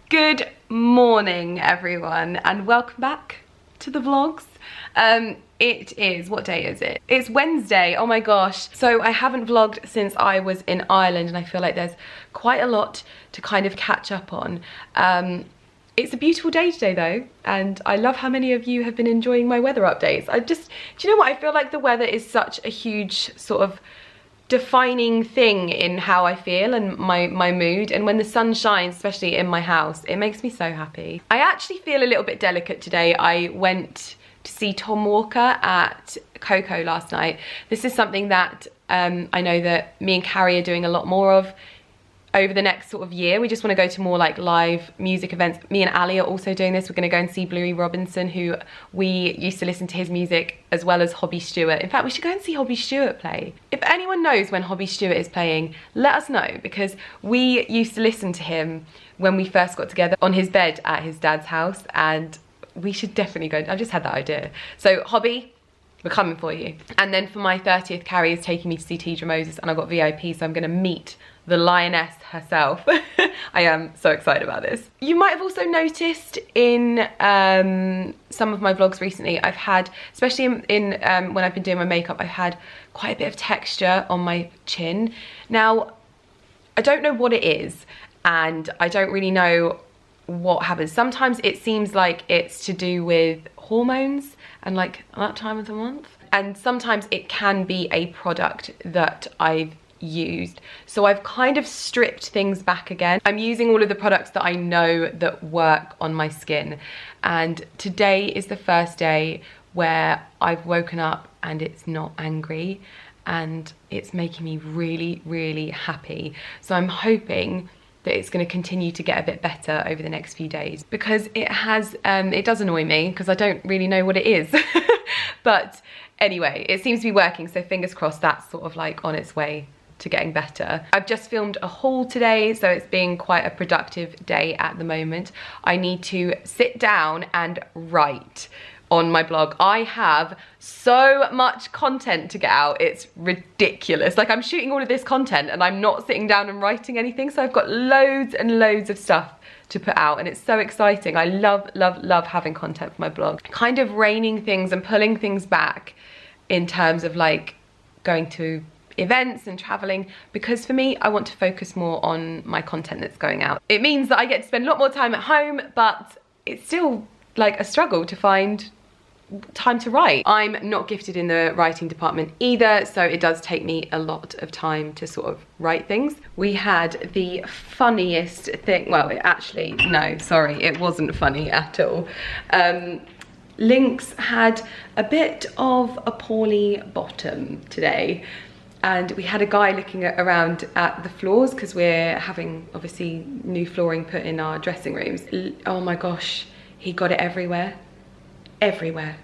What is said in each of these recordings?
Good morning, everyone, and welcome back to the vlogs. It is, what day is it? It's Wednesday, oh my gosh. So I haven't vlogged since I was in Ireland, and I feel like there's quite a lot to kind of catch up on. It's a beautiful day today though, and I love how many of you have been enjoying my weather updates. Do you know what? I feel like the weather is such a huge sort of defining thing in how I feel and my mood, and when the sun shines, especially in my house, it makes me so happy. I actually feel a little bit delicate today. I went to see Tom Walker at Coco last night. This is something that I know that me and Carrie are doing a lot more of over the next sort of year. We just want to go to more like live music events. Me and Ali are also doing this. We're going to go and see Bluey Robinson, who we used to listen to his music, as well as Hobby Stewart. In fact, we should go and see Hobby Stewart play. If anyone knows when Hobby Stewart is playing, let us know, because we used to listen to him when we first got together on his bed at his dad's house, and we should definitely go. I've just had that idea. So Hobby, we're coming for you. And then for my 30th, Carrie is taking me to see Tidra Moses, and I got VIP, so I'm going to meet the lioness herself. I am so excited about this. You might have also noticed in some of my vlogs recently, I've had, especially in when I've been doing my makeup, I've had quite a bit of texture on my chin. Now, I don't know what it is, and I don't really know what happens. Sometimes it seems like it's to do with hormones and like that time of the month. And sometimes it can be a product that I've used. So I've kind of stripped things back again. I'm using all of the products that I know that work on my skin. And today is the first day where I've woken up and it's not angry, and it's making me really, really happy. So I'm hoping that it's going to continue to get a bit better over the next few days, because it has, it does annoy me because I don't really know what it is. But anyway, it seems to be working, so fingers crossed that's sort of like on its way to getting better. I've just filmed a haul today, so it's been quite a productive day at the moment. I need to sit down and write on my blog. I have so much content to get out, it's ridiculous. Like, I'm shooting all of this content and I'm not sitting down and writing anything, so I've got loads and loads of stuff to put out, and it's so exciting. I love, love, love having content for my blog. Kind of reining things and pulling things back in terms of like going to events and traveling, because for me, I want to focus more on my content that's going out. It means that I get to spend a lot more time at home, but it's still like a struggle to find time to write. I'm not gifted in the writing department either, so it does take me a lot of time to sort of write things. We had the funniest thing, well, actually, no, sorry, it wasn't funny at all. Lynx had a bit of a poorly bottom today, and we had a guy looking around at the floors because we're having obviously new flooring put in our dressing rooms. Oh my gosh, he got it everywhere. Everywhere.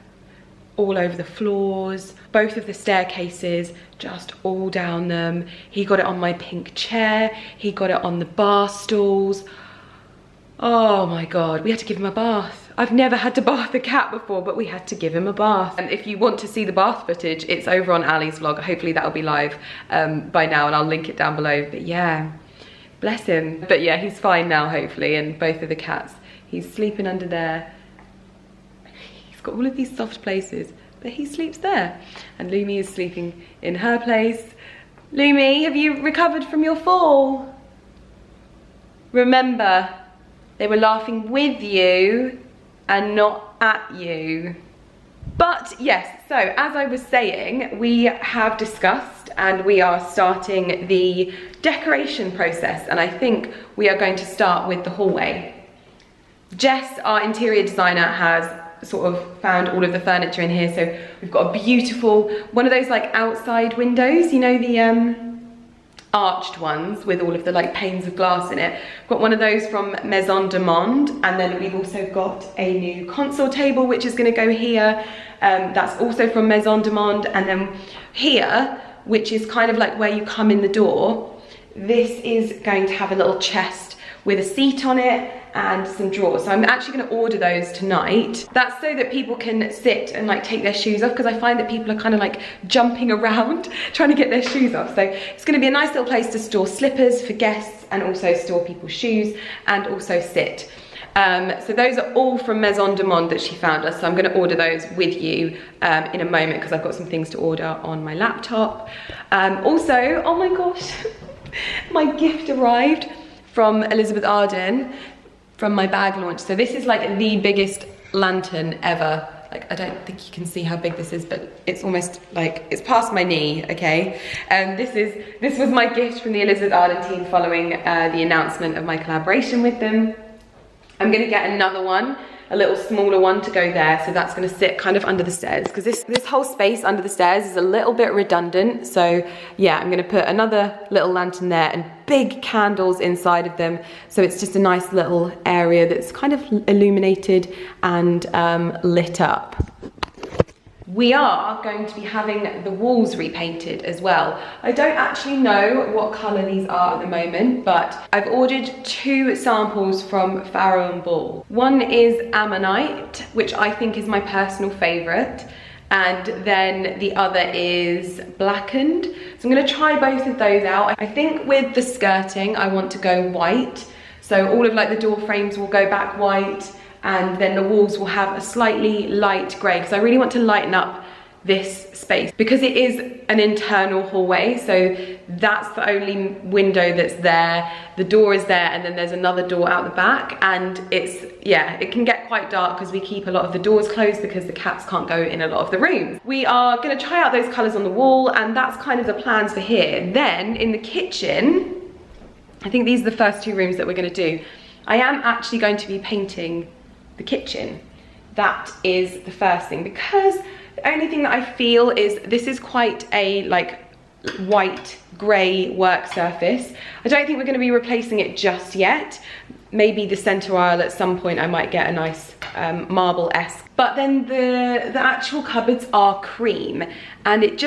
All over the floors, both of the staircases, just all down them. He got it on my pink chair, he got it on the bar stools. Oh my God, we had to give him a bath. I've never had to bath a cat before, but we had to give him a bath. And if you want to see the bath footage, it's over on Ali's vlog. Hopefully that'll be live by now, and I'll link it down below. But yeah, bless him. But yeah, he's fine now, hopefully, and both of the cats. He's sleeping under there. He's got all of these soft places, but he sleeps there. And Lumi is sleeping in her place. Lumi, have you recovered from your fall? Remember, they were laughing with you and not at you. But yes, so as I was saying, we have discussed and we are starting the decoration process, and I think we are going to start with the hallway. Jess, our interior designer, has sort of found all of the furniture in here. So we've got a beautiful, one of those like outside windows, you know, the arched ones with all of the like panes of glass in it. Got one of those from Maison de Monde, and then we've also got a new console table which is going to go here. That's also from Maison de Monde. And then here, which is kind of like where you come in the door, this is going to have a little chest with a seat on it, and some drawers. So I'm actually going to order those tonight. That's so that people can sit and like take their shoes off, because I find that people are kind of like jumping around trying to get their shoes off. So it's going to be a nice little place to store slippers for guests and also store people's shoes and also sit. So those are all from Maison de Monde that she found us. So I'm going to order those with you in a moment, because I've got some things to order on my laptop. Also, oh my gosh, my gift arrived from Elizabeth Arden from my bag launch. So this is like the biggest lantern ever. Like, I don't think you can see how big this is, but it's almost like, it's past my knee, okay? This was my gift from the Elizabeth Arden team following the announcement of my collaboration with them. I'm gonna get another one, a little smaller one to go there, so that's gonna sit kind of under the stairs, because this whole space under the stairs is a little bit redundant. So yeah, I'm gonna put another little lantern there and big candles inside of them, so it's just a nice little area that's kind of illuminated and lit up. We are going to be having the walls repainted as well. I don't actually know what colour these are at the moment, but I've ordered 2 samples from Farrow & Ball. One is Ammonite, which I think is my personal favourite, and then the other is Blackened. So I'm going to try both of those out. I think with the skirting I want to go white, so all of like the door frames will go back white, and then the walls will have a slightly light grey, because I really want to lighten up this space, because it is an internal hallway, so that's the only window that's there. The door is there, and then there's another door out the back, and it can get quite dark because we keep a lot of the doors closed because the cats can't go in a lot of the rooms. We are going to try out those colours on the wall, and that's kind of the plans for here. Then in the kitchen, I think these are the first 2 rooms that we're going to do. I am actually going to be painting the kitchen. That is the first thing, because the only thing that I feel is this is quite a like white grey work surface. I don't think we're going to be replacing it just yet. Maybe the centre aisle at some point I might get a nice marble-esque. But then the actual cupboards are cream, and it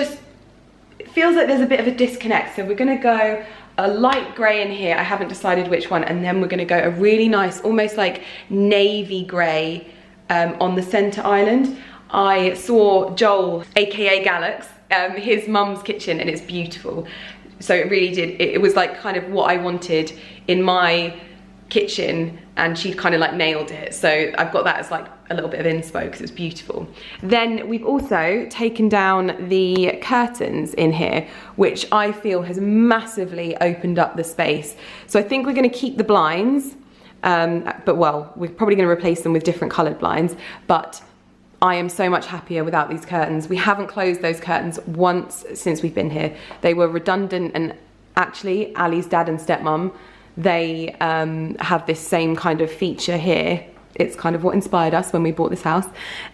feels like there's a bit of a disconnect. So we're going to go a light grey in here, I haven't decided which one, and then we're going to go a really nice, almost like navy grey on the centre island. I saw Joel, aka Galax, his mum's kitchen, and it's beautiful. So it really did, it was like kind of what I wanted in my kitchen, and she kind of like nailed it. So I've got that as like a little bit of inspo because it's beautiful. Then we've also taken down the curtains in here, which I feel has massively opened up the space. So I think we're going to keep the blinds, but well, we're probably going to replace them with different coloured blinds, but I am so much happier without these curtains. We haven't closed those curtains once since we've been here. They were redundant, and actually Ali's dad and stepmom, they have this same kind of feature here. It's kind of what inspired us when we bought this house,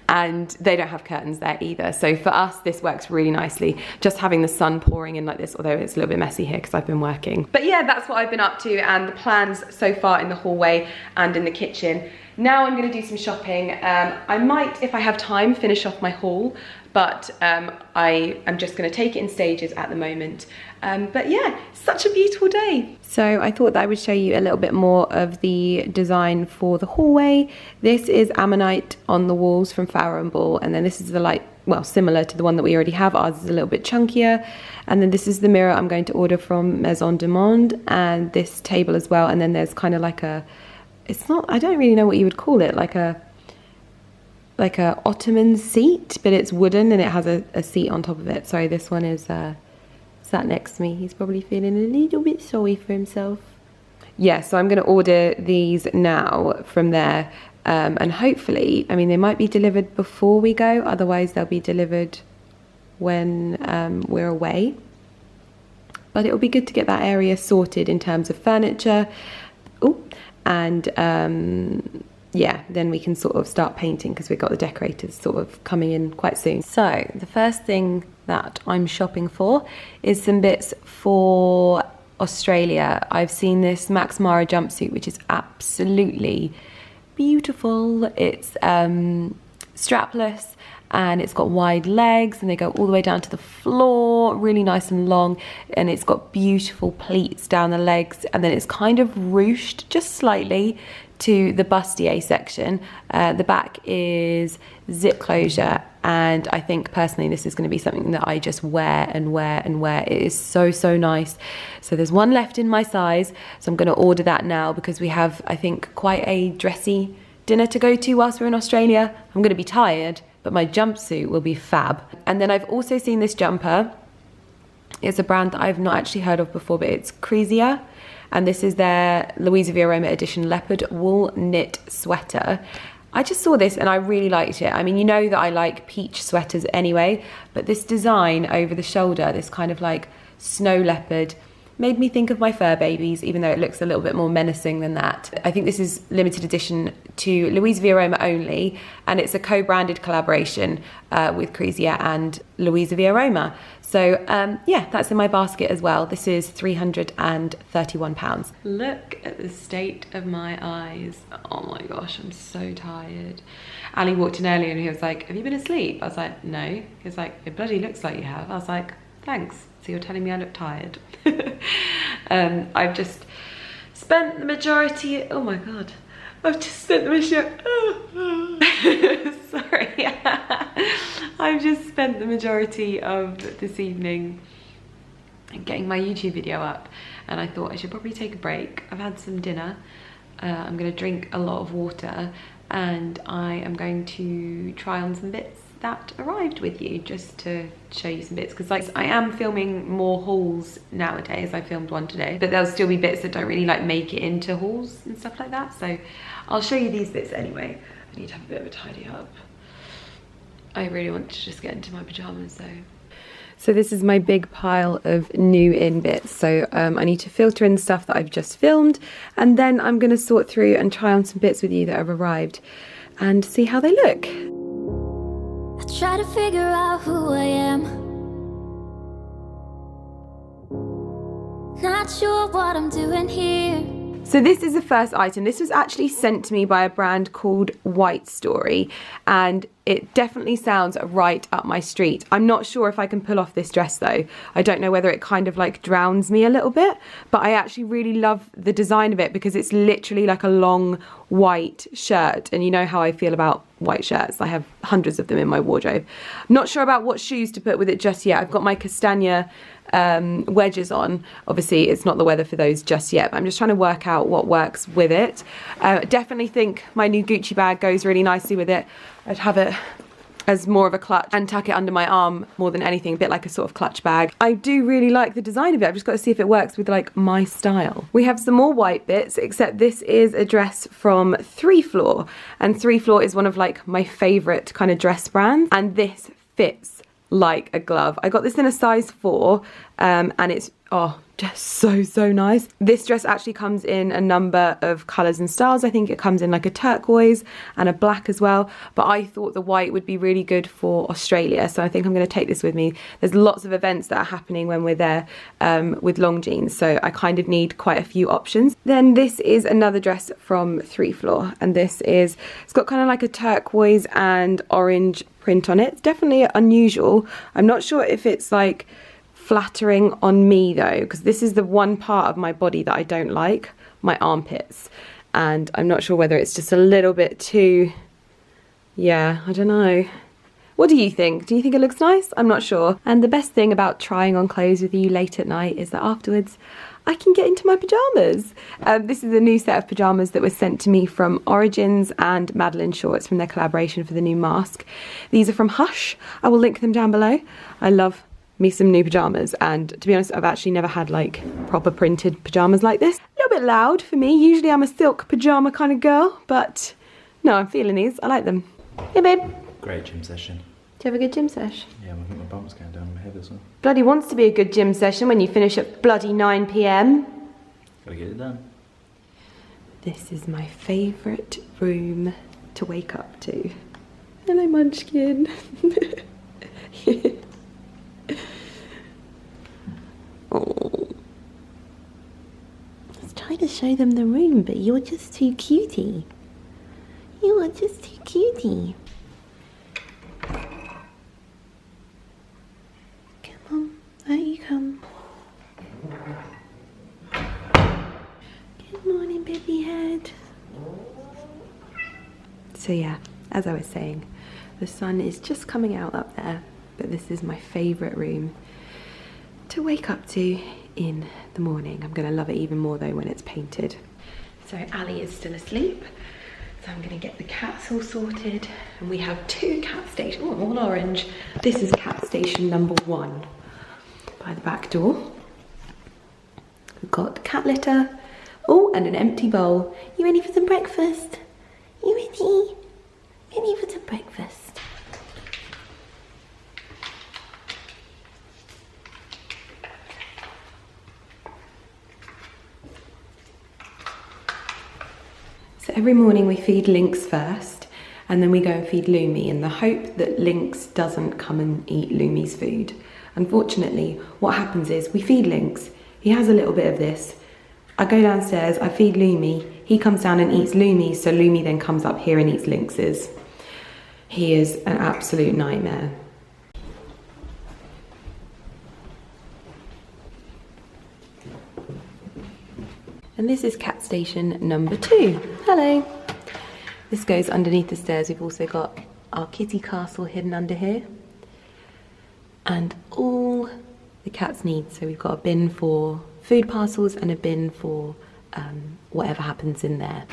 and they don't have curtains there either. So for us, this works really nicely, just having the sun pouring in like this, although it's a little bit messy here because I've been working. But yeah, that's what I've been up to, and the plans so far in the hallway and in the kitchen. Now I'm going to do some shopping. I might, if I have time, finish off my haul, but I am just going to take it in stages at the moment. But yeah, such a beautiful day. So I thought that I would show you a little bit more of the design for the hallway. This is Ammonite on the walls from Farrow & Ball, and then this is the light, well, similar to the one that we already have. Ours is a little bit chunkier. And then this is the mirror I'm going to order from Maison de Monde, and this table as well. And then there's kind of like a, it's not, I don't really know what you would call it, like a ottoman seat, but it's wooden and it has a seat on top of it. Sorry, this one is sat next to me. He's probably feeling a little bit sorry for himself. Yeah, so I'm going to order these now from there, and hopefully, I mean, they might be delivered before we go, otherwise they'll be delivered when we're away. But it'll be good to get that area sorted in terms of furniture. Ooh, and yeah, then we can sort of start painting because we've got the decorators sort of coming in quite soon. So the first thing that I'm shopping for is some bits for Australia. I've seen this Max Mara jumpsuit, which is absolutely beautiful. It's strapless, and it's got wide legs, and they go all the way down to the floor, really nice and long, and it's got beautiful pleats down the legs, and then it's kind of ruched just slightly to the bustier section. The back is zip closure, and I think personally this is going to be something that I just wear and wear and wear. It is so nice. So there's one left in my size, so I'm going to order that now because we have, I think, quite a dressy dinner to go to whilst we're in Australia. I'm going to be tired, but my jumpsuit will be fab. And then I've also seen this jumper. It's a brand that I've not actually heard of before, but it's Crisia, and this is their Louisa V. Aroma edition leopard wool knit sweater. I just saw this and I really liked it. I mean, you know that I like peach sweaters anyway, but this design over the shoulder, this kind of like snow leopard, made me think of my fur babies, even though it looks a little bit more menacing than that. I think this is limited edition to Louisa V. Aroma only, and it's a co-branded collaboration with Crisia and Louisa V. Aroma. So yeah, that's in my basket as well. This is £331. Look at the state of my eyes. Oh my gosh, I'm so tired. Ali walked in earlier and he was like, have you been asleep? I was like, no. He was like, it bloody looks like you have. I was like, thanks. So you're telling me I look tired. I've just spent the majority, oh my God. I've just spent the majority, sorry. I've just spent the majority of this evening getting my YouTube video up, and I thought I should probably take a break. I've had some dinner. I'm gonna drink a lot of water, and I am going to try on some bits that arrived with you, just to show you some bits, because like I am filming more hauls nowadays. I filmed one today, but there'll still be bits that don't really like make it into hauls and stuff like that, so I'll show you these bits anyway. I need to have a bit of a tidy up. I really want to just get into my pajamas though. So this is my big pile of new in bits. So I need to filter in stuff that I've just filmed, and then I'm gonna sort through and try on some bits with you that have arrived and see how they look. I try to figure out who I am. Not sure what I'm doing here. So this is the first item. This was actually sent to me by a brand called White Story, and it definitely sounds right up my street. I'm not sure if I can pull off this dress though. I don't know whether it kind of like drowns me a little bit, but I actually really love the design of it because it's literally like a long white shirt, and you know how I feel about white shirts. I have hundreds of them in my wardrobe. I'm not sure about what shoes to put with it just yet. I've got my Castagna wedges on. Obviously it's not the weather for those just yet, but I'm just trying to work out what works with it. Definitely think my new Gucci bag goes really nicely with it. I'd have it as more of a clutch and tuck it under my arm more than anything, a bit like a sort of clutch bag. I do really like the design of it. I've just got to see if it works with like my style. We have some more white bits, except this is a dress from 3 Floor, and 3 Floor is one of like my favorite kind of dress brands, and this fits like a glove. I got this in a size 4, and it's just so nice. This dress actually comes in a number of colours and styles. I think it comes in like a turquoise and a black as well, but I thought the white would be really good for Australia, so I think I'm going to take this with me. There's lots of events that are happening when we're there with long jeans, so I kind of need quite a few options. Then this is another dress from 3 Floor, and it's got kind of like a turquoise and orange print on it. It's definitely unusual. I'm not sure if it's like flattering on me though, because this is the one part of my body that I don't like, my armpits, and I'm not sure whether it's just a little bit too, yeah, I don't know. What do you think? Do you think it looks nice? I'm not sure. And the best thing about trying on clothes with you late at night is that afterwards I can get into my pajamas. This is a new set of pajamas that was sent to me from Origins and Madeline Shorts from their collaboration for the new mask. These are from Hush. I will link them down below. I love me some new pajamas, and to be honest, I've actually never had like proper printed pajamas like this. A little bit loud for me. Usually I'm a silk pajama kind of girl, but no, I'm feeling these. I like them. Hey babe. Great gym session. Do you have a good gym sesh? Yeah, I think my bum's going down my head as well. Bloody wants to be a good gym session when you finish at bloody 9 PM. Gotta get it done. This is my favourite room to wake up to. Hello Munchkin. Oh. I was trying to show them the room, but you're just too cutie. You are just too cutie. Come on, out you come. Good morning, baby head. So yeah, as I was saying, the sun is just coming out up there, but this is my favourite room to wake up to in the morning. I'm gonna love it even more though when it's painted. So Ali is still asleep, so I'm gonna get the cats all sorted. And we have 2 cat stations, oh, all orange. This is cat station number 1 by the back door. We've got cat litter, oh, and an empty bowl. You ready for some breakfast? You ready? Ready for some breakfast? So every morning we feed Lynx first, and then we go and feed Lumi in the hope that Lynx doesn't come and eat Lumi's food. Unfortunately, what happens is we feed Lynx, he has a little bit of this. I go downstairs, I feed Lumi, he comes down and eats Lumi's, so Lumi then comes up here and eats Lynx's. He is an absolute nightmare. And this is cat station number 2. Hello. This goes underneath the stairs. We've also got our kitty castle hidden under here. And all the cats need. So we've got a bin for food parcels and a bin for whatever happens in there.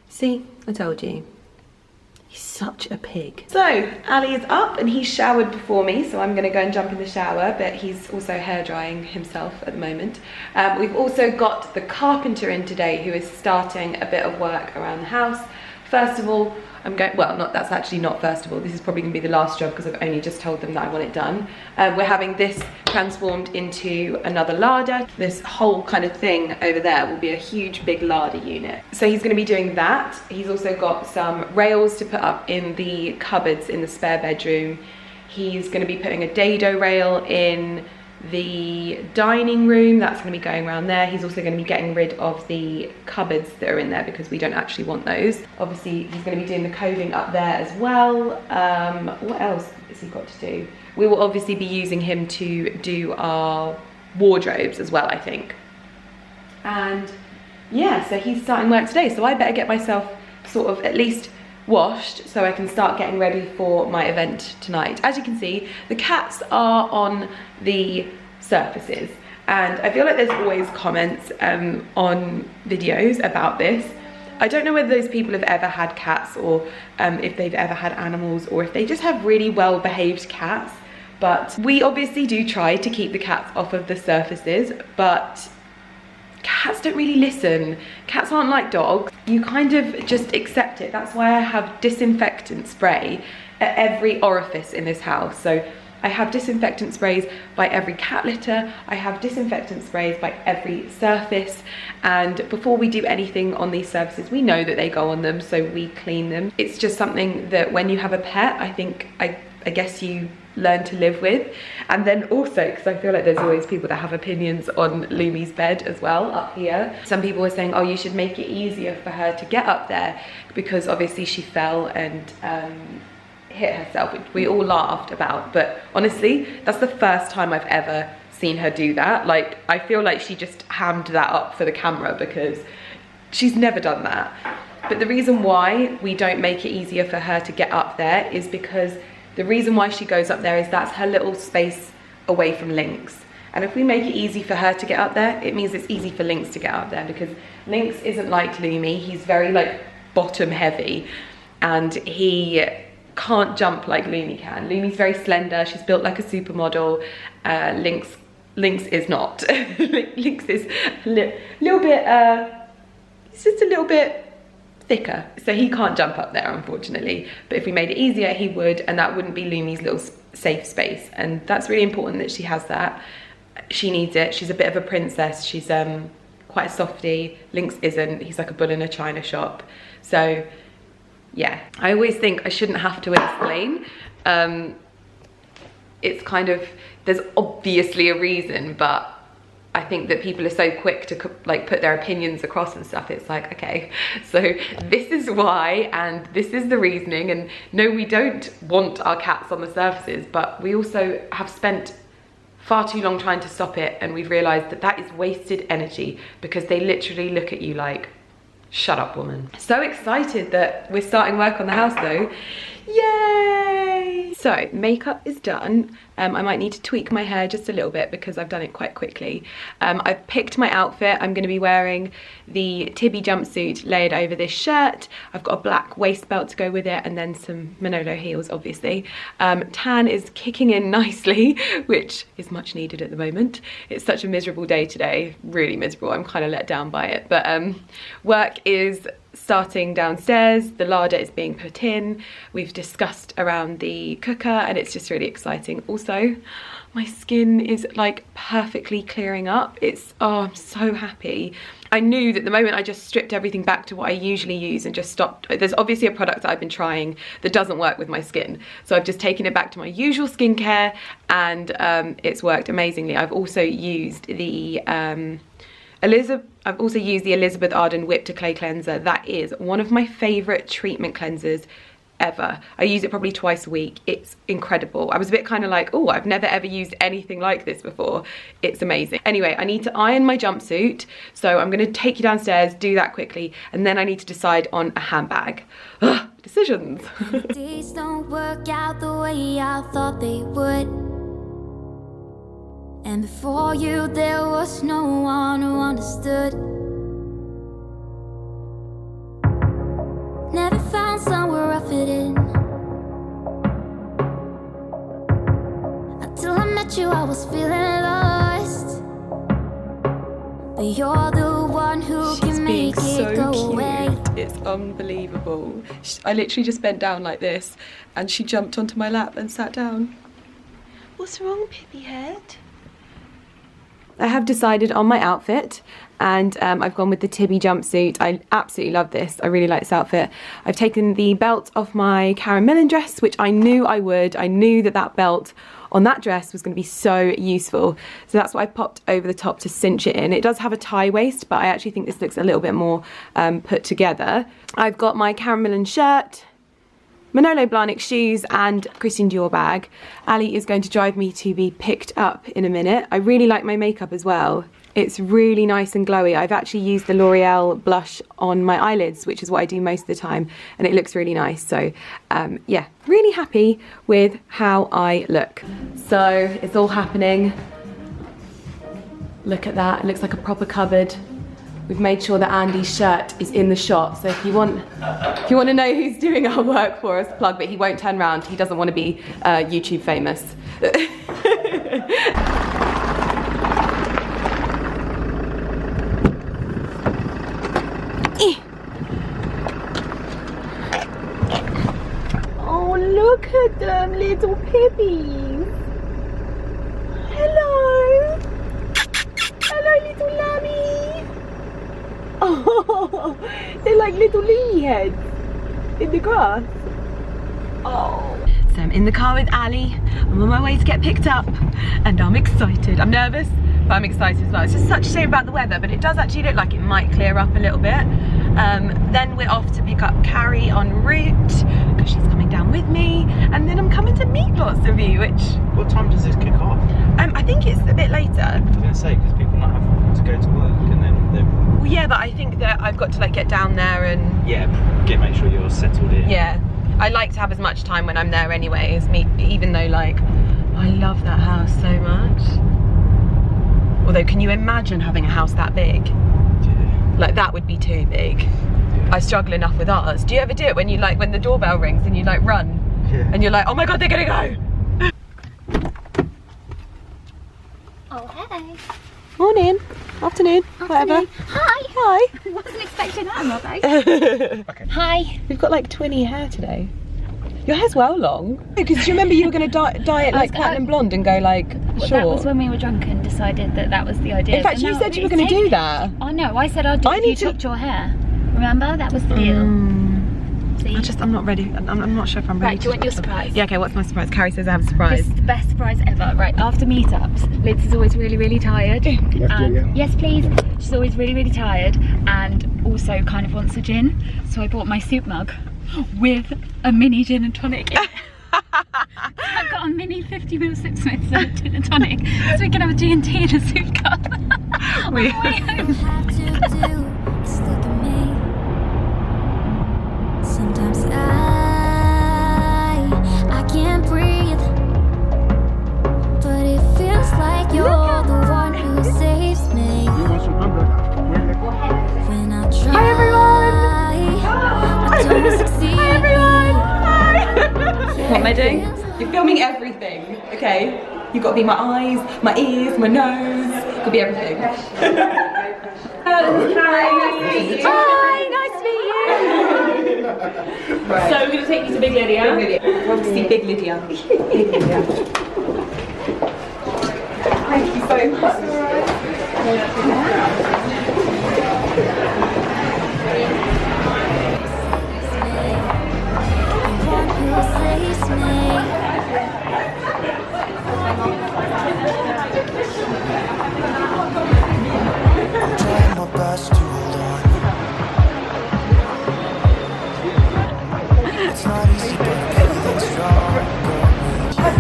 See, I told you. He's such a pig. So, Ali is up and he's showered before me, so I'm gonna go and jump in the shower, but he's also hair drying himself at the moment. We've also got the carpenter in today who is starting a bit of work around the house. First of all, I'm going, well, that's actually not first of all, this is probably gonna be the last job because I've only just told them that I want it done. We're having this transformed into another larder. This whole kind of thing over there will be a huge big larder unit. So he's gonna be doing that. He's also got some rails to put up in the cupboards in the spare bedroom. He's gonna be putting a dado rail in the dining room, that's going to be going around there. He's also going to be getting rid of the cupboards that are in there because we don't actually want those. Obviously he's going to be doing the coving up there as well. What else has he got to do? We will obviously be using him to do our wardrobes as well, I think. And yeah, so he's starting work today, so I better get myself sort of at least washed so I can start getting ready for my event tonight. As you can see, the cats are on the surfaces, and I feel like there's always comments on videos about this. I don't know whether those people have ever had cats, or if they've ever had animals, or if they just have really well behaved cats, but we obviously do try to keep the cats off of the surfaces, but cats don't really listen. Cats aren't like dogs. You kind of just accept it. That's why I have disinfectant spray at every orifice in this house. So I have disinfectant sprays by every cat litter. I have disinfectant sprays by every surface. And before we do anything on these surfaces, we know that they go on them, so we clean them. It's just something that when you have a pet, I think, I guess you learn to live with. And then also, because I feel like there's always people that have opinions on Lumi's bed as well up here. Some people were saying, oh, you should make it easier for her to get up there because obviously she fell and hit herself, which we all laughed about, but honestly that's the first time I've ever seen her do that. Like, I feel like she just hammed that up for the camera because she's never done that. But the reason why we don't make it easier for her to get up there is because the reason why she goes up there is that's her little space away from Lynx. And if we make it easy for her to get up there, it means it's easy for Lynx to get up there, because Lynx isn't like Lumi. He's very like bottom heavy and he can't jump like Lumi can. Lumi's very slender, she's built like a supermodel. Lynx is not. Lynx is a little bit, he's just a little bit thicker, so he can't jump up there, unfortunately. But if we made it easier, he would, and that wouldn't be Lumi's little safe space. And that's really important that she has that. She needs it. She's a bit of a princess. She's quite a softie. Lynx isn't. He's like a bull in a china shop. So yeah, I always think I shouldn't have to explain. It's kind of, there's obviously a reason, but I think that people are so quick to like put their opinions across and stuff. It's like, okay, so this is why and this is the reasoning, and no, we don't want our cats on the surfaces, but we also have spent far too long trying to stop it, and we've realized that that is wasted energy because they literally look at you like, shut up, woman. So excited that we're starting work on the house though. Yay! So makeup is done. I might need to tweak my hair just a little bit because I've done it quite quickly. I've picked my outfit. I'm going to be wearing the Tibby jumpsuit layered over this shirt. I've got a black waist belt to go with it, and then some Manolo heels, obviously. Tan is kicking in nicely, which is much needed at the moment. It's such a miserable day today, really miserable. I'm kind of let down by it, but work is starting downstairs. The larder is being put in. We've discussed around the cooker, and it's just really exciting. Also, my skin is like perfectly clearing up. It's, oh, I'm so happy. I knew that the moment I just stripped everything back to what I usually use and just stopped, there's obviously a product that I've been trying that doesn't work with my skin. So I've just taken it back to my usual skincare, and it's worked amazingly. I've also used the Elizabeth Arden Whip to Clay cleanser. That is one of my favorite treatment cleansers ever. I use it probably twice a week. It's incredible. I was a bit kind of like, oh, I've never ever used anything like this before. It's amazing. Anyway, I need to iron my jumpsuit, so I'm going to take you downstairs, do that quickly, and then I need to decide on a handbag. Ugh, decisions. Days don't work out the way I thought they would. And before you, there was no one who understood. Never found somewhere I fit in. Until I met you, I was feeling lost. But you're the one who can make it go away. It's unbelievable. I literally just bent down like this, and she jumped onto my lap and sat down. What's wrong, Pippy head? I have decided on my outfit, and I've gone with the Tibby jumpsuit. I absolutely love this. I really like this outfit. I've taken the belt off my Karen Millen dress, which I knew I would. I knew that that belt on that dress was going to be so useful. So that's what I popped over the top to cinch it in. It does have a tie waist, but I actually think this looks a little bit more put together. I've got my Karen Millen shirt, Manolo Blahnik shoes, and Christian Dior bag. Ali is going to drive me to be picked up in a minute. I really like my makeup as well. It's really nice and glowy. I've actually used the L'Oreal blush on my eyelids, which is what I do most of the time, and it looks really nice. So yeah, really happy with how I look. So it's all happening. Look at that, it looks like a proper cupboard. We've made sure that Andy's shirt is in the shot, so if you want to know who's doing our work for us, plug, but he won't turn around. He doesn't want to be YouTube famous. Oh, look at them, little pippies. Hello. Hello, little lammy. Oh, they're like little lily heads in the grass. Oh. So I'm in the car with Ali. I'm on my way to get picked up, and I'm excited. I'm nervous, but I'm excited as well. It's just such a shame about the weather, but it does actually look like it might clear up a little bit. Then we're off to pick up Carrie en route, because she's coming down with me, and then I'm coming to meet lots of you, which... What time does this kick off? I think it's a bit later. I was going to say, because people might have to go to work, and then they're... Well, yeah, but I think that I've got to like get down there and... Yeah, make sure you're settled in. Yeah. I like to have as much time when I'm there anyway as me, even though like, I love that house so much. Although, can you imagine having a house that big? Yeah. Like, that would be too big. Yeah. I struggle enough with ours. Do you ever do it when you like, when the doorbell rings and you like run? Yeah. And you're like, oh my God, they're gonna go. Oh, hey. Morning. Afternoon. Whatever. Hi. Hi. I wasn't expecting that, am I? Okay. Hi. We've got like twinny hair today. Your hair's well long. Because do you remember you were going to dye it like platinum blonde and go like short? That was when we were drunk and decided that that was the idea. In fact, you said you were going to do that. Oh no, I said I'd do it if you chopped your hair. Remember? That was the deal. See? I'm not ready. I'm not sure if I'm ready. Right, do you want your surprise? Yeah, okay, what's my surprise? Carrie says I have a surprise. This is the best surprise ever. Right, after meetups, Liz is always really, really tired. Yes, please. She's always really, really tired and also kind of wants a gin. So I bought my soup mug with a mini gin and tonic in it. I've got a mini 50ml Sipsmith's gin and tonic, so we can have a G&T in a soup cup. We Sometimes I can't breathe, but it feels like you're the one who saves me. When I try, Hi everyone! I don't succeed. Hi everyone! Yeah, What am I doing? it feels You're filming everything, okay? You've got to be my eyes, my ears, my nose. Could be everything. Hi, nice to meet you. Hi, nice to meet you. Right. So we're going to take you to Big Lydia. We're off to see Big Lydia. Big Lydia. Thank you so much.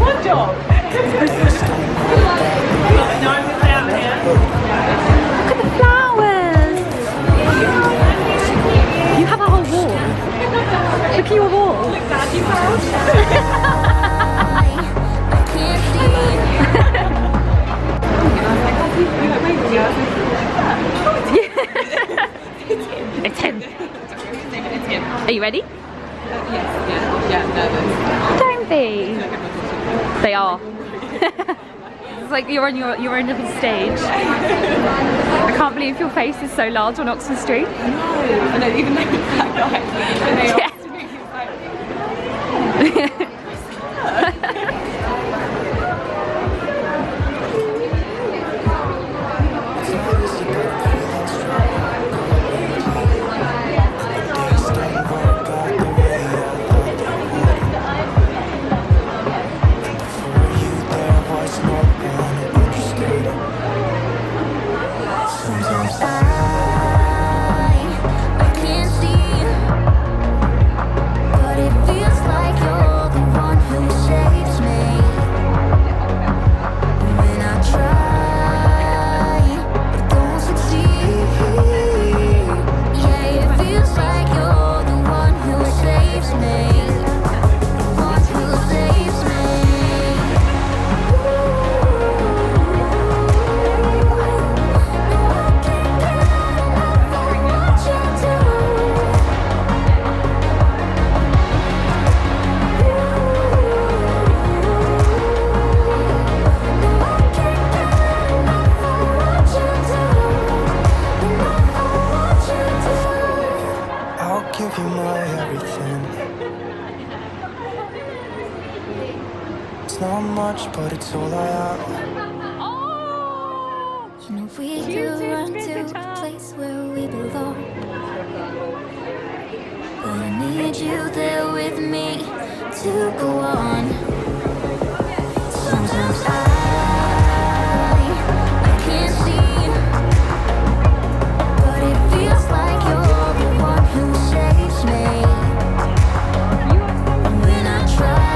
One job. Look at the flowers. You have a whole wall. Look at your wall. Look, Dad, you proud? It's him. It's him. Are you ready? Yes. Yeah. Nervous. Don't be. They are. It's like you're on your own little stage. I can't believe your face is so large on Oxford Street. I know, even though it's that guy. And they asked me, he was like... Not much, but it's all I have. You know we could run to a place where we belong, but I need you there with me to go on. Sometimes I can't see, but it feels like you're the one who saves me. When I try,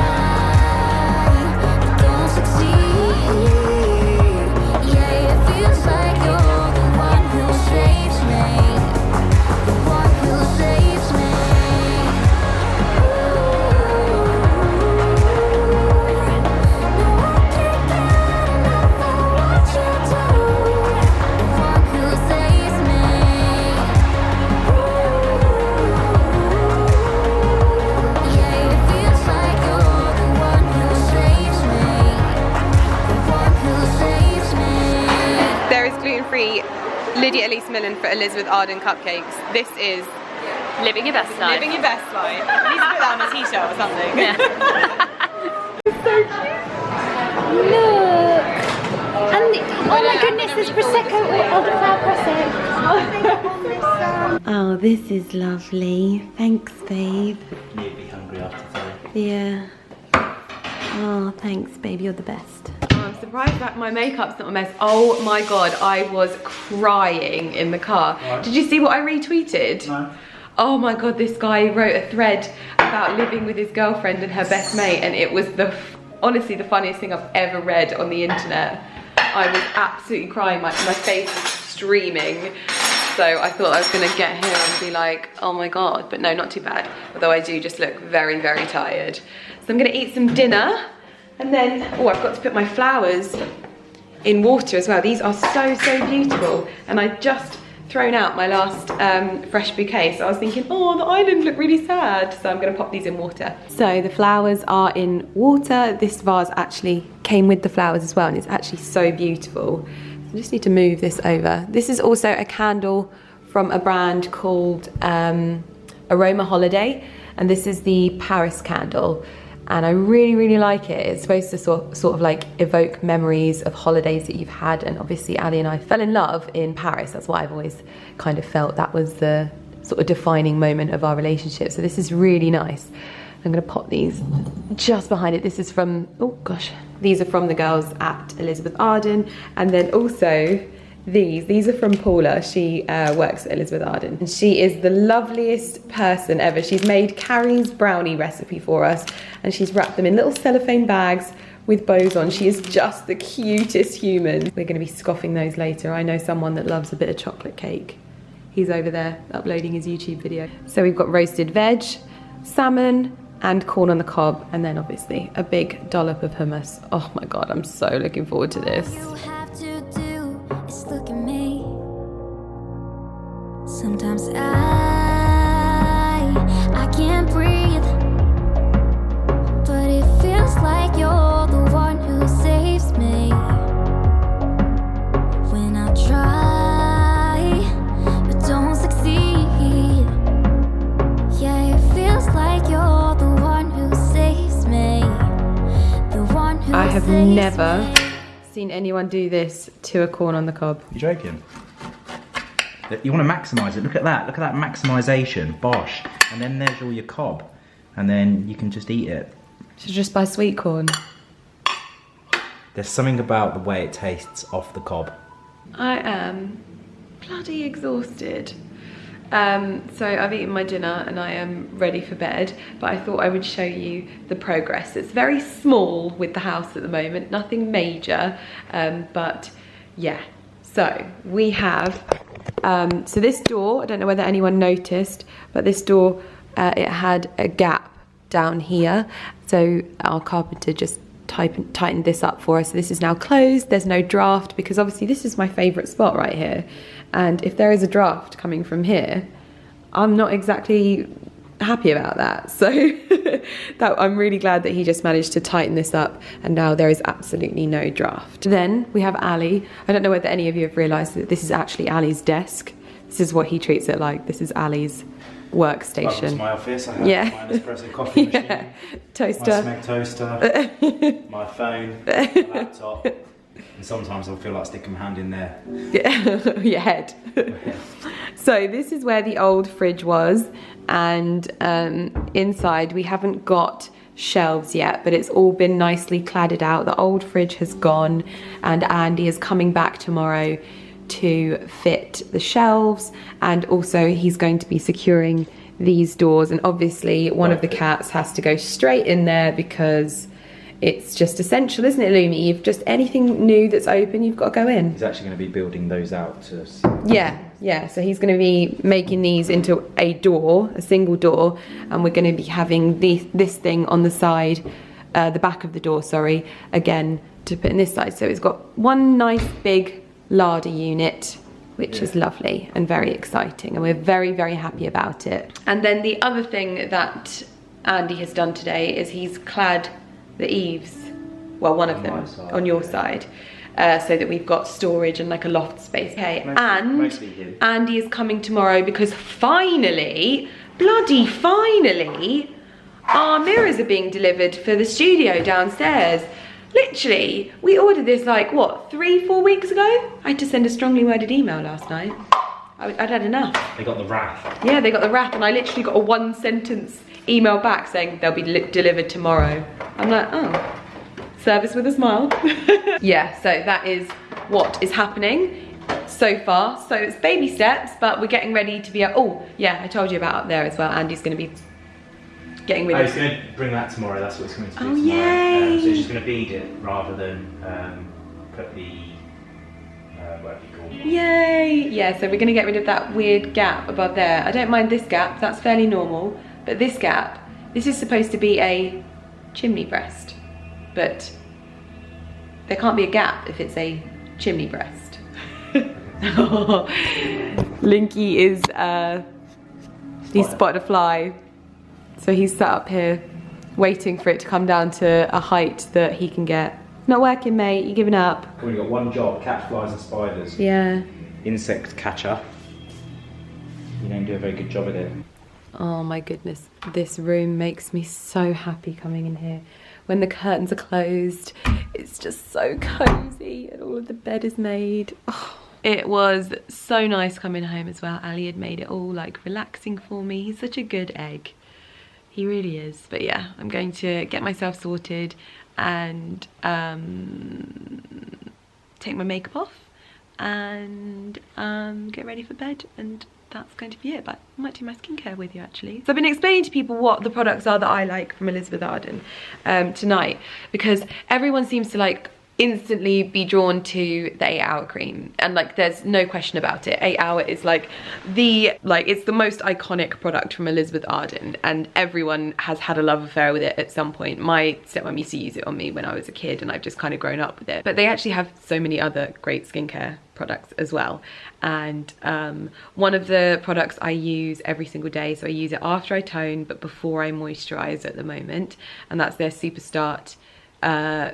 Lydia Elise Millen for Elizabeth Arden cupcakes. This is living your best life. Living your best life. You need to put that on a t-shirt or something. Yeah. It's so cute. Look. And Oh my goodness, there's Prosecco or Elderflower Prosecco. Oh, this is lovely. Thanks, babe. You'd be hungry after today. Yeah. Oh, thanks, babe. You're the best. I'm surprised that my makeup's not a mess. Oh my god, I was crying in the car. Right. Did you see what I retweeted? No. Oh my god, this guy wrote a thread about living with his girlfriend and her best mate, and it was honestly the funniest thing I've ever read on the internet. I was absolutely crying, my face was streaming. So I thought I was gonna get here and be like, oh my god, but no, not too bad. Although I do just look very, very tired. So I'm gonna eat some dinner, and then, oh, I've got to put my flowers in water as well. These are so, so beautiful. And I just thrown out my last fresh bouquet, so I was thinking, oh, the island looked really sad, so I'm gonna pop these in water. So the flowers are in water. This vase actually came with the flowers as well, and it's actually so beautiful. I just need to move this over. This is also a candle from a brand called Aroma Holiday, and this is the Paris candle. And I really, really like it. It's supposed to sort of like evoke memories of holidays that you've had. And obviously Ali and I fell in love in Paris. That's why I've always kind of felt that was the sort of defining moment of our relationship. So this is really nice. I'm gonna pop these just behind it. This is from, oh gosh, these are from the girls at Elizabeth Arden. And then also these are from Paula. She works at Elizabeth Arden, and she is the loveliest person ever. She's made Carrie's brownie recipe for us, and she's wrapped them in little cellophane bags with bows on. She is just the cutest human. We're gonna be scoffing those later. I know someone that loves a bit of chocolate cake. He's over there uploading his YouTube video. So we've got roasted veg, salmon, and corn on the cob, and then obviously a big dollop of hummus. Oh my God, I'm so looking forward to this. You have to do is look at me. Sometimes I can't breathe, but it feels like you're the one who saves me. When I try, but don't succeed. Yeah, it feels like you're the one who saves me. The one who I have saves never me. seen anyone do this to a corn on the cob. You joking? You want to maximise it. Look at that. Look at that maximisation. Bosh. And then there's all your cob. And then you can just eat it. So just buy sweet corn. There's something about the way it tastes off the cob. I am bloody exhausted. So I've eaten my dinner and I am ready for bed, but I thought I would show you the progress. It's very small with the house at the moment, nothing major, but yeah. So we have, so this door, I don't know whether anyone noticed, but this door, it had a gap down here. So our carpenter just tightened this up for us. So this is now closed. There's no draft, because obviously this is my favorite spot right here. And if there is a draft coming from here, I'm not exactly happy about that. So I'm really glad that he just managed to tighten this up, and now there is absolutely no draft. Then we have Ali. I don't know whether any of you have realised that this is actually Ali's desk. This is what he treats it like. This is Ali's workstation. Welcome to my office. I have my espresso coffee machine, toaster, my Smeg toaster, my phone, my laptop, and sometimes I'll feel like sticking my hand in there. your head. So this is where the old fridge was, and inside we haven't got shelves yet, but it's all been nicely cladded out. The old fridge has gone, and Andy is coming back tomorrow to fit the shelves, and also he's going to be securing these doors, and obviously one of the cats has to go straight in there because it's just essential, isn't it, Lumi? You've just, anything new that's open, you've got to go in. He's actually going to be building those out to us. Yeah, so he's going to be making these into a door, a single door, and we're going to be having this thing on the side, the back of the door, sorry, again, to put in this side. So it's got one nice big larder unit, which is lovely and very exciting, and we're very, very happy about it. And then the other thing that Andy has done today is he's clad the eaves, well, one of them on your side, so that we've got storage and like a loft space. Okay, and Andy is coming tomorrow because finally, bloody finally, our mirrors are being delivered for the studio downstairs. Literally, we ordered this like, what, 3-4 weeks ago? I had to send a strongly worded email last night. I'd had enough. They got the wrath. Yeah, they got the wrath, and I literally got a 1-sentence email back saying they'll be delivered tomorrow. I'm like, oh, service with a smile. Yeah, so that is what is happening so far. So it's baby steps, but we're getting ready to be, oh yeah, I told you about up there as well. Andy's gonna be getting rid of. He's gonna bring that tomorrow, that's what it's going to do tomorrow. Yay. So he's just gonna bead it rather than put the, whatever you call it. Yay! Yeah, so we're gonna get rid of that weird gap above there. I don't mind this gap, that's fairly normal. But this gap, this is supposed to be a chimney breast. But there can't be a gap if it's a chimney breast. Linky is, he's spotted a fly. So he's sat up here waiting for it to come down to a height that he can get. Not working, mate, you're giving up. We've only got one job, catch flies and spiders. Yeah. Insect catcher. You don't do a very good job at it. Oh my goodness, this room makes me so happy coming in here. When the curtains are closed, it's just so cozy and all of the bed is made. Oh, it was so nice coming home as well. Ali had made it all like relaxing for me. He's such a good egg. He really is. But yeah, I'm going to get myself sorted and take my makeup off and get ready for bed, and that's going to be it. But I might do my skincare with you actually. So I've been explaining to people what the products are that I like from Elizabeth Arden tonight, because everyone seems to like instantly be drawn to the 8 Hour cream, and like there's no question about it. 8 Hour is like it's the most iconic product from Elizabeth Arden, and everyone has had a love affair with it at some point. My stepmom used to use it on me when I was a kid, and I've just kind of grown up with it. But they actually have so many other great skincare products as well, and one of the products I use every single day, so I use it after I tone but before I moisturize at the moment, and that's their Superstart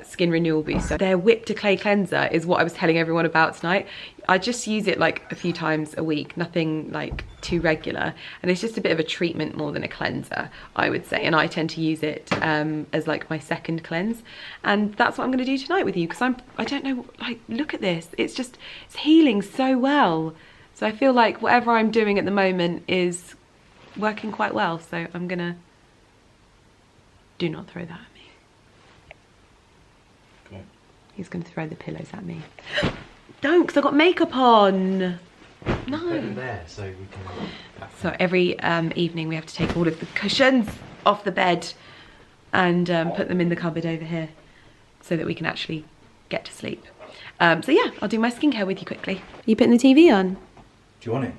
Skin Renewal Booster. Their Whip to Clay Cleanser is what I was telling everyone about tonight. I just use it like a few times a week, nothing like too regular, and it's just a bit of a treatment more than a cleanser, I would say, and I tend to use it as like my second cleanse, and that's what I'm going to do tonight with you, because I don't know, like, look at this, it's healing so well. So I feel like whatever I'm doing at the moment is working quite well, so I'm gonna, do not throw that at me. He's going to throw the pillows at me. Don't, because I've got makeup on. No. Put them there so we can. So every evening we have to take all of the cushions off the bed and put them in the cupboard over here so that we can actually get to sleep. So yeah, I'll do my skincare with you quickly. Are you putting the TV on? Do you want it?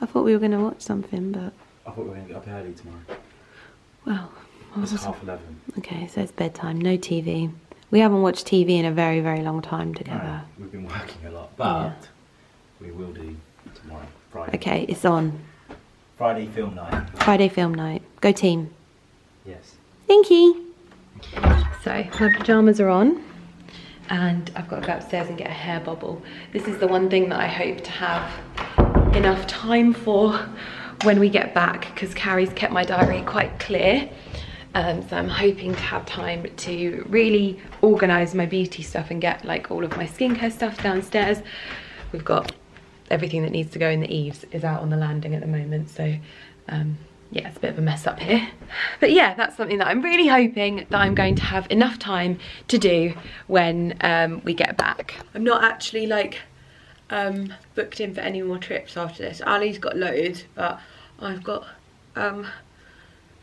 I thought we were going to watch something, but... I thought we were going to get up early tomorrow. Well... It's 11:30. Okay, so it's bedtime, no TV. We haven't watched TV in a very, very long time together. No, we've been working a lot, but we will do tomorrow, Friday. Okay, it's on. Friday film night. Friday film night. Go team. Yes. Thank you. So, my pyjamas are on, and I've got to go upstairs and get a hair bubble. This is the one thing that I hope to have enough time for when we get back, because Carrie's kept my diary quite clear. So I'm hoping to have time to really organise my beauty stuff and get like all of my skincare stuff downstairs. We've got everything that needs to go in the eaves is out on the landing at the moment, so yeah, it's a bit of a mess up here. But yeah, that's something that I'm really hoping that I'm going to have enough time to do when we get back. I'm not actually like booked in for any more trips after this. Ali's got loads, but I've got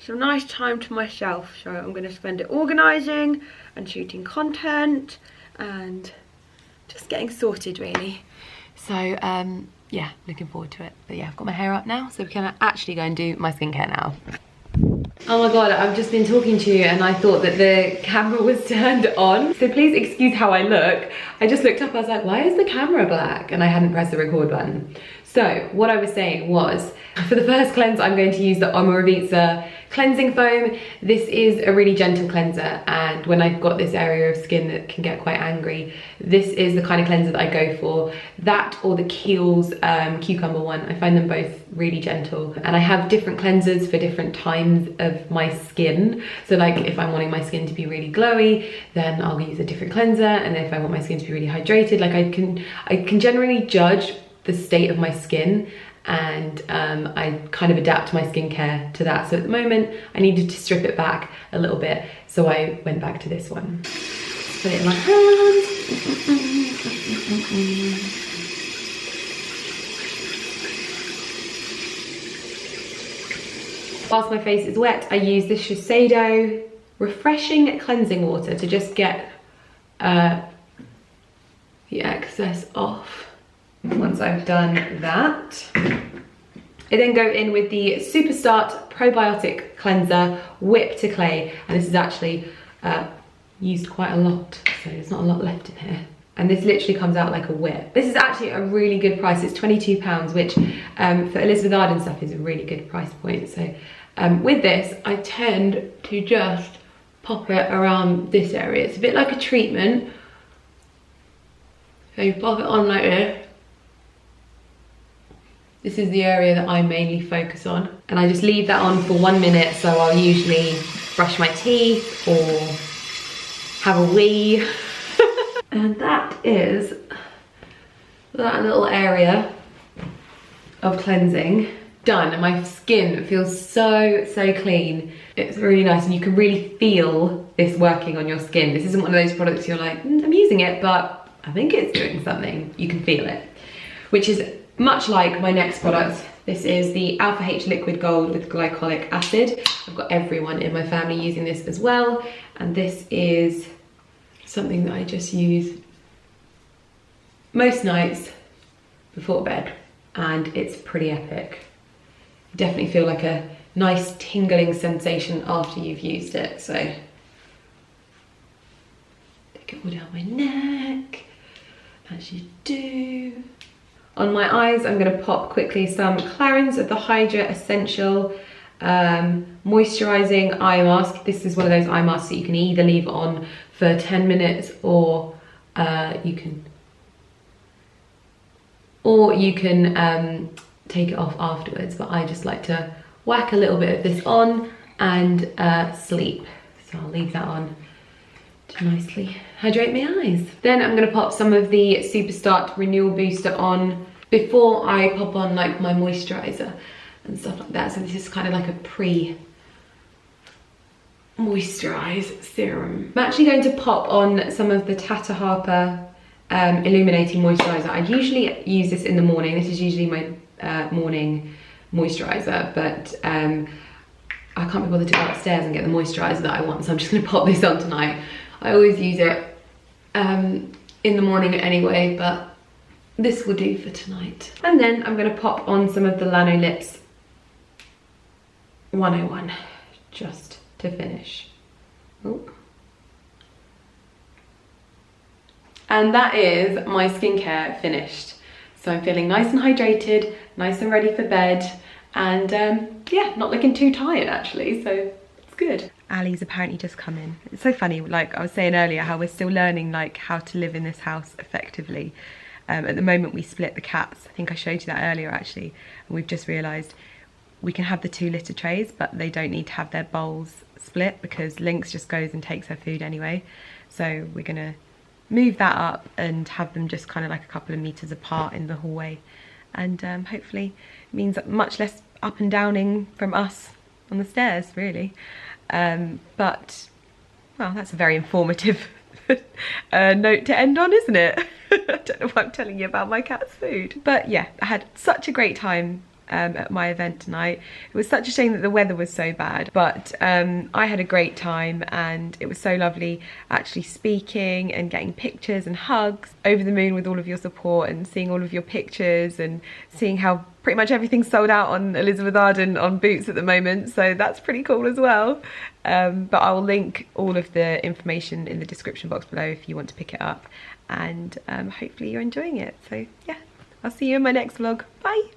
some nice time to myself, so I'm going to spend it organising and shooting content and just getting sorted really. So yeah, looking forward to it. But yeah, I've got my hair up now, so we can actually go and do my skincare now. Oh my god, I've just been talking to you and I thought that the camera was turned on, so please excuse how I look. I just looked up, I was like, why is the camera black? And I hadn't pressed the record button. So what I was saying was For the first cleanse, I'm going to use the Omorovicza cleansing foam. This is a really gentle cleanser, and when I've got this area of skin that can get quite angry, this is the kind of cleanser that I go for. That or the Kiehl's cucumber one. I find them both really gentle, and I have different cleansers for different times of my skin. So like if I'm wanting my skin to be really glowy, then I'll use a different cleanser, and then if I want my skin to be really hydrated, like I can generally judge the state of my skin, and I kind of adapt my skincare to that. So at the moment I needed to strip it back a little bit, so I went back to this one. Put it in my hand. Whilst my face is wet, I use this Shiseido refreshing cleansing water to just get the excess off. Once I've done that, I then go in with the Superstart Probiotic Cleanser Whip to Clay, and this is actually used quite a lot, so there's not a lot left in here. And this literally comes out like a whip. This is actually a really good price. It's £22, which for Elizabeth Arden stuff is a really good price point. So with this, I tend to just pop it around this area. It's a bit like a treatment. So you pop it on like this. This is the area that I mainly focus on, and I just leave that on for 1 minute. So I'll usually brush my teeth or have a wee. And that is that little area of cleansing done, and my skin feels so clean. It's really nice, and you can really feel this working on your skin. This isn't one of those products you're like, I'm using it, but I think it's doing something. You can feel it, which is much like my next product. This is the Alpha H Liquid Gold with glycolic acid. I've got everyone in my family using this as well, and this is something that I just use most nights before bed, and it's pretty epic. You definitely feel like a nice tingling sensation after you've used it. So take it all down my neck, as you do. On my eyes, I'm going to pop quickly some Clarins of the Hydra Essential Moisturizing Eye Mask. This is one of those eye masks that you can either leave on for 10 minutes or you can take it off afterwards, but I just like to whack a little bit of this on and sleep. So I'll leave that on to nicely hydrate my eyes. Then I'm going to pop some of the Superstart Renewal Booster on before I pop on like my moisturizer and stuff like that. So this is kind of like a pre-moisturize serum. I'm actually going to pop on some of the Tata Harper Illuminating Moisturizer. I usually use this in the morning. This is usually my morning moisturizer, but I can't be bothered to go upstairs and get the moisturizer that I want, so I'm just going to pop this on tonight. I always use it in the morning anyway, but this will do for tonight. And then I'm going to pop on some of the Lano Lips 101 just to finish. Ooh. And that is my skincare finished. So I'm feeling nice and hydrated, nice and ready for bed, and yeah, not looking too tired actually, so it's good. Ali's apparently just come in. It's so funny, like I was saying earlier, how we're still learning like how to live in this house effectively. At the moment we split the cats. I think I showed you that earlier actually, and we've just realised we can have the 2 litter trays, but they don't need to have their bowls split because Lynx just goes and takes her food anyway. So we're gonna move that up and have them just kind of like a couple of meters apart in the hallway, and hopefully it means much less up and downing from us on the stairs really. But well, that's a very informative note to end on, isn't it? I don't know why I'm telling you about my cat's food, but yeah, I had such a great time at my event tonight. It was such a shame that the weather was so bad, but I had a great time, and it was so lovely actually speaking and getting pictures and hugs. Over the moon with all of your support and seeing all of your pictures and seeing how pretty much everything's sold out on Elizabeth Arden on Boots at the moment, so that's pretty cool as well. But I will link all of the information in the description box below if you want to pick it up, and hopefully you're enjoying it. So yeah, I'll see you in my next vlog. Bye.